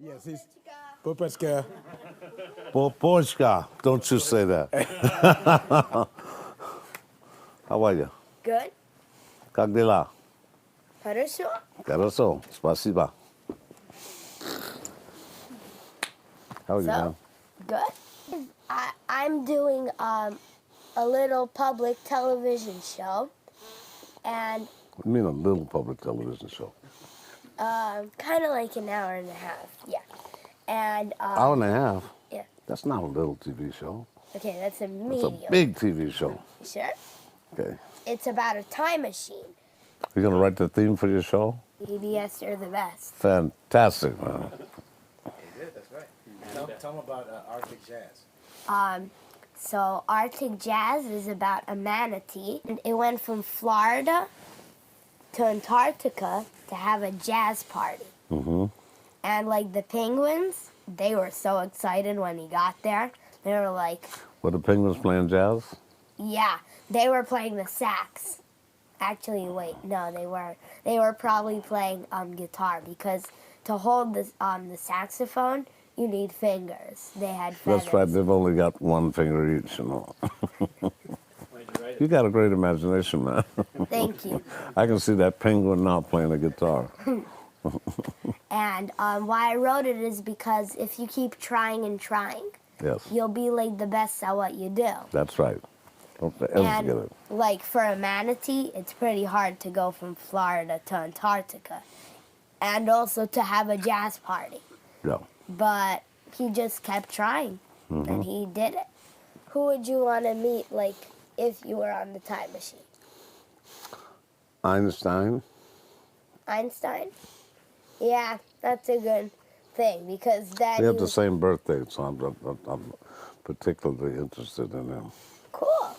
Yes, he's Popeczka. Bortnick, don't you say that. How are you? Good. Как дела? Хорошо. Хорошо, спасибо. How are you, man? Good. I'm doing a little public television show, and What do you mean a little public television show? kind of like an hour and a half. Yeah. And Hour and a half? yeah. That's not a little TV show. Okay, that's a It's medium. a big TV show. Sure. Okay. It's about a time machine. You gonna write the theme for your show? PBS are the best. Fantastic, man. He did, that's right. Tell him about Arctic Jazz. So Arctic Jazz is about a manatee, and it went from Florida to Antarctica to have a jazz party. Mm-hmm. And like the penguins, they were so excited when he got there. They were like, Were the penguins playing jazz? yeah, they were playing the sax. Actually, wait, no, they weren't. They were probably playing guitar, because to hold the saxophone, you need fingers. They had feathers. That's right, they've only got one finger each, you know. You got a great imagination, man. Thank you. I can see that penguin now playing a guitar. And why I wrote it is because if you keep trying and trying, Yes, you'll be like the best at what you do. that's right. Don't ever forget And it. like for a manatee, it's pretty hard to go from Florida to Antarctica, and also to have a jazz party. Yeah. But he just kept trying, and he did it. Who would you want to meet, like, if you were on the time machine? Einstein? Einstein? Yeah, that's a good thing, because then They have you... the same birthday, so I'm particularly interested in them. Cool.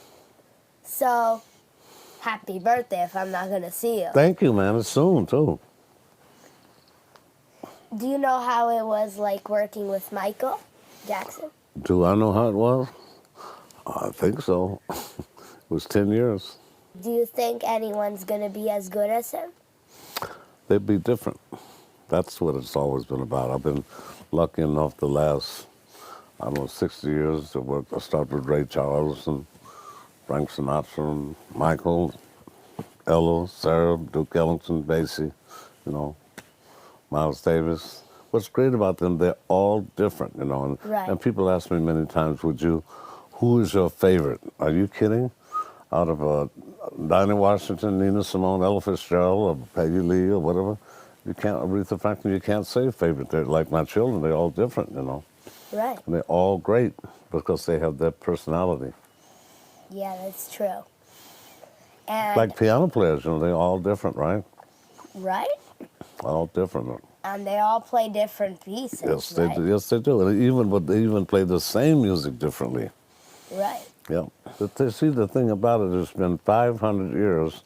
So, happy birthday if I'm not going to see you. Thank you, man. It's soon, too. Do you know how it was like working with Michael Jackson? Do I know how it was? I think so. It was 10 years. Do you think anyone's going to be as good as him? They'd be different. That's what it's always been about. I've been lucky enough the last, I don't know, 60 years to work. I started with Ray Charles and Frank Sinatra and Michael, Ella, Sarah, Duke Ellington, Basie, you know, Miles Davis. What's great about them, they're all different, you know. Right. And people ask me many times, who is your favorite? Are you kidding? Out of Dinah Washington, Nina Simone, Ella Fitzgerald, or Peggy Lee, or whatever, you can't, Aretha Franklin, you can't say favorite. They're like my children, they're all different, you know. Right. And they're all great because they have their personality. Yeah, that's true. And Like piano players, you know, they're all different, right? right? All different. And they all play different pieces. Yes, right? they do. Yes, they do. And they even play the same music differently. Right. Yeah. But see, the thing about it, it's been 500 years,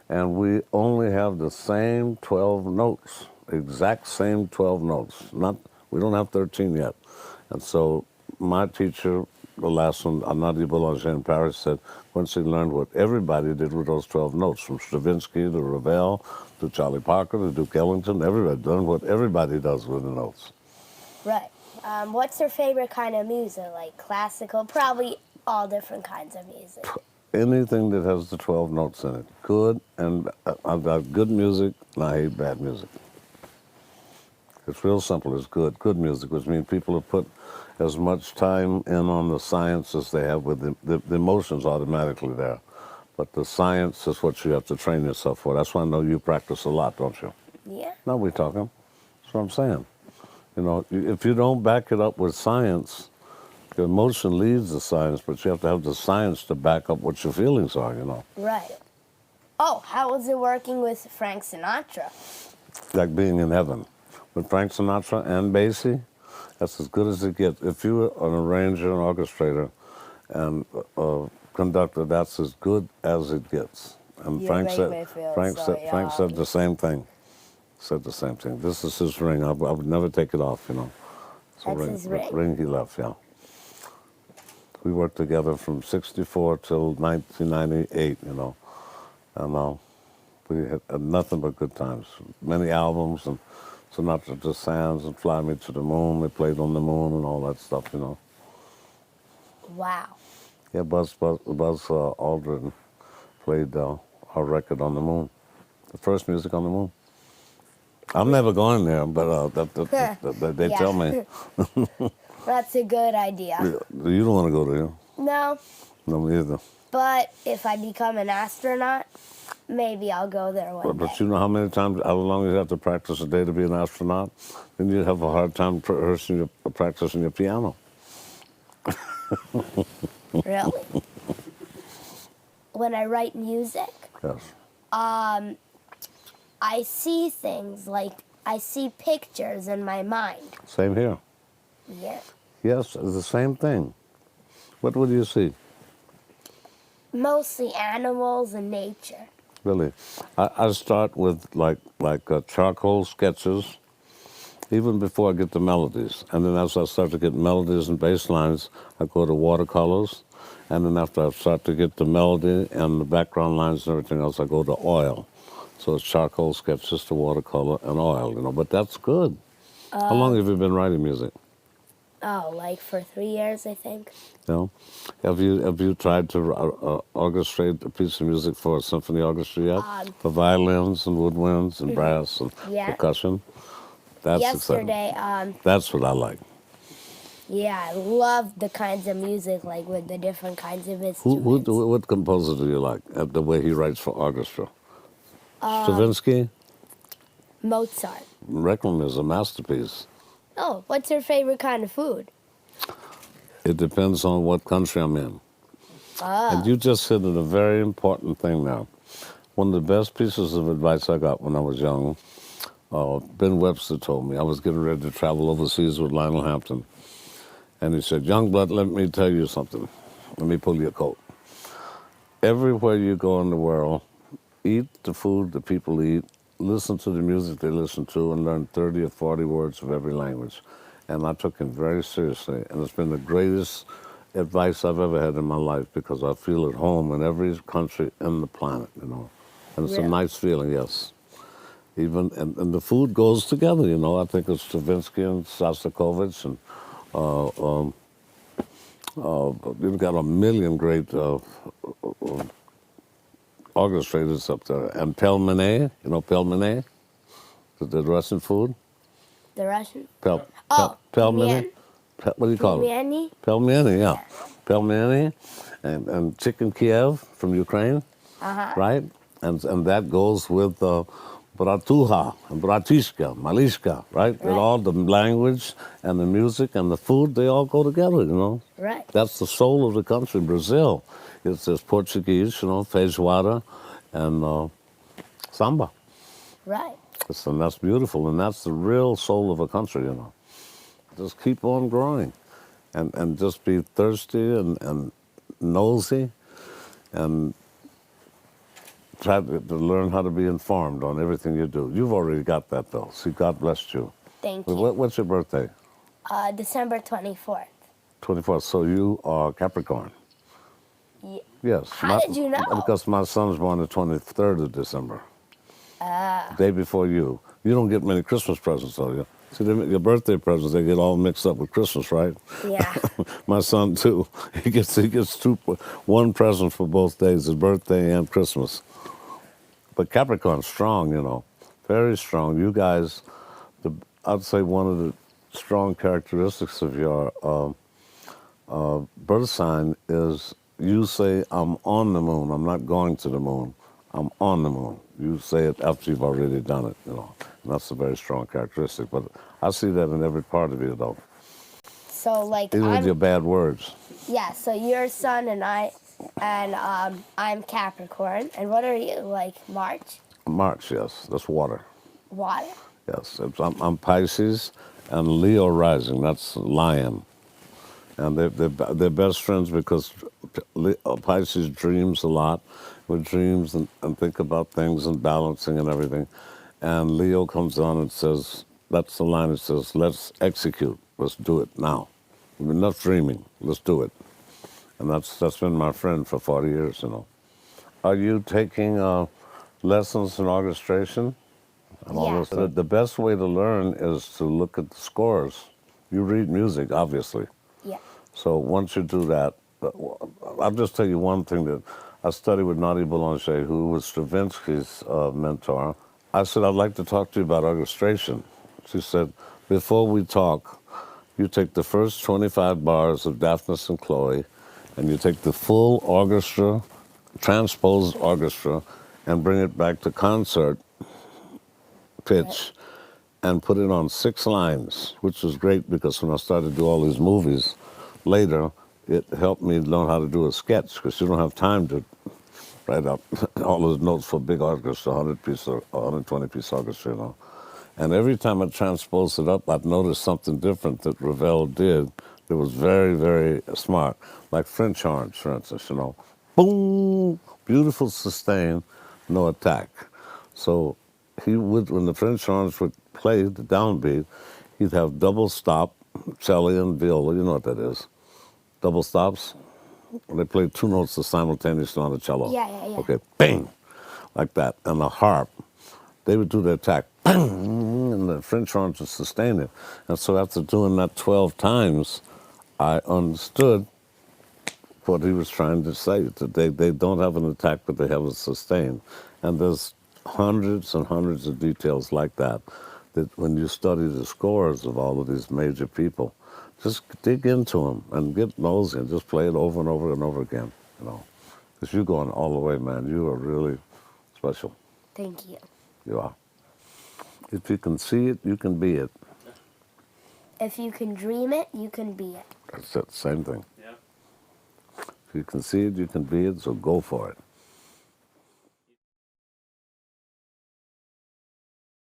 and we only have the same 12 notes, exact same 12 notes. We don't have 13 yet. And so my teacher, the last one, Nadia Boulanger in Paris, said Quincy learned what everybody did with those 12 notes, from Stravinsky to Ravel to Charlie Parker to Duke Ellington. Everybody done what everybody does with the notes. Right. What's your favorite kind of music? Like classical? Probably all different kinds of music. Anything that has the 12 notes in it. Good, and I've got good music, and I hate bad music. It's real simple. It's good. Good music, which means people have put as much time in on the science as they have with the emotions automatically there. But the science is what you have to train yourself for. That's why I know you practice a lot, don't you? Yeah. Now we're talking. That's what I'm saying. You know, if you don't back it up with science, your emotion leads the science, but you have to have the science to back up what your feelings are, you know. Right. Oh, how was it working with Frank Sinatra? Like being in heaven. With Frank Sinatra and Basie, that's as good as it gets. If you're an arranger, an orchestrator, and a conductor, that's as good as it gets. And You Frank make said, me feel Frank so said, Frank said the same thing. Said the same thing. This is his ring. I would never take it off, you know. So That's his ring? Ring he left, yeah. We worked together from '64 till 1998, you know. And we had nothing but good times. Many albums and Sinatra just Sands and Fly Me to the Moon. They played on the moon and all that stuff, you know. Wow. Yeah, Buzz Aldrin played our record on the moon, the first music on the moon. I'm never going there, but they Yeah. tell me. That's a good idea. You don't want to go there. No, No, me either. but if I become an astronaut, maybe I'll go there one But day. you know how long you have to practice a day to be an astronaut? Then you'd have a hard time practicing your piano. Really? When I write music, Yes. I see things like I see pictures in my mind. Same here. Yeah. Yes, it's the same thing. What would you see? Mostly animals and nature. Really, I start with like charcoal sketches, even before I get the melodies. And then as I start to get melodies and bass lines, I go to watercolors. And then after I start to get the melody and the background lines and everything else, I go to oil. So it's charcoal sketches to watercolor and oil, you know. But that's good. How long have you been writing music? Oh, like for 3 years, I think. You know, have you tried to orchestrate a piece of music for a symphony orchestra yet? For violins and woodwinds and brass and Yeah. percussion. That's exciting. Yesterday, That's what I like. yeah, I love the kinds of music, like with the different kinds of instruments. What composer do you like? The way he writes for orchestra. Stravinsky. Mozart. Requiem is a masterpiece. Oh, what's your favorite kind of food? It depends on what country I'm in. And you just said a very important thing now. One of the best pieces of advice I got when I was young, Ben Webster told me. I was getting ready to travel overseas with Lionel Hampton. And he said, "Young blood, let me tell you something. Let me pull your coat. Everywhere you go in the world, eat the food that people eat, listen to the music they listen to, and learn 30 or 40 words of every language." And I took him very seriously. And it's been the greatest advice I've ever had in my life because I feel at home in every country in the planet, you know. And it's a nice feeling, yes. Even and the food goes together, you know. I think it's Stravinsky and Shostakovich and you've got a million great orchestrators up there. And pelmeni, you know pelmeni, the Russian food. The Russian? Pelmeni. What do you call it? Pelmeni? Pelmeni, yeah. Pelmeni and chicken Kiev from Ukraine, right? And that goes with bratuha and bratishka, malishka, right? And all the language and the music and the food, they all go together, you know? Right. That's the soul of the country, Brazil. It's this Portuguese, you know, feijoada and samba. Right. And that's beautiful, and that's the real soul of a country, you know. Just keep on growing and just be thirsty and nosy and try to learn how to be informed on everything you do. You've already got that, though. See, God blessed you. Thank you. What's your birthday? December 24th. 24th. So you are Capricorn. Yeah. Yes. How did you know? Because my son's born the 23rd of December. Day before you. You don't get many Christmas presents, though. You? See, your birthday presents, they get all mixed up with Christmas, right? Yeah. My son, too. He gets one present for both days, his birthday and Christmas. But Capricorn's strong, you know, very strong. You guys, I'd say one of the strong characteristics of your birth sign is you say, "I'm on the moon. I'm not going to the moon. I'm on the moon." You say it after you've already done it, you know. And that's a very strong characteristic. But I see that in every part of you, though. So, like, Even with your bad words. Yeah, so you're Sun and I'm Capricorn. And what are you, like, March? March, yes. That's water. Water. Yes. I'm Pisces and Leo rising. That's Lion. And they're best friends because Pisces dreams a lot. With dreams and think about things and balancing and everything. And Leo comes on and says, that's the line that says, "Let's execute. Let's do it now. Enough dreaming. Let's do it." And that's been my friend for 40 years, you know. Are you taking lessons in orchestration? and all this. The best way to learn is to look at the scores. You read music, obviously. Yeah. So once you do that, I'll just tell you one thing that I studied with Nadia Boulanger, who was Stravinsky's mentor. I said, I'd like to talk to you about orchestration. She said, before we talk, you take the first 25 bars of Daphnis and Chloe, and you take the full orchestra, transposed orchestra, and bring it back to concert pitch and put it on 6 lines, which was great because when I started to do all these movies later, it helped me learn how to do a sketch because you don't have time to write up all those notes for big orchestra, 100-piece or 120-piece orchestra, you know. And every time I transposed it up, I'd notice something different that Ravel did that was very, very smart. Like French horns, for instance, you know. Boom! Beautiful sustain, no attack. So he would, when the French horns would play the downbeat, he'd have double stop, cello and viola, you know what that is. Double stops. They play 2 notes simultaneously on the cello. Yeah. Okay, bang, like that. And the harp, they would do the attack, bang, and the French horns would sustain it. And so after doing that 12 times, I understood what he was trying to say. That they don't have an attack, but they have a sustain. And there's hundreds and hundreds of details like that, that when you study the scores of all of these major people, just dig into them and get nosy and just play it over and over and over again, you know. Because you're going all the way, man. You are really special. Thank you. You are. If you can see it, you can be it. If you can dream it, you can be it. That's it, same thing. Yeah. If you can see it, you can be it, so go for it.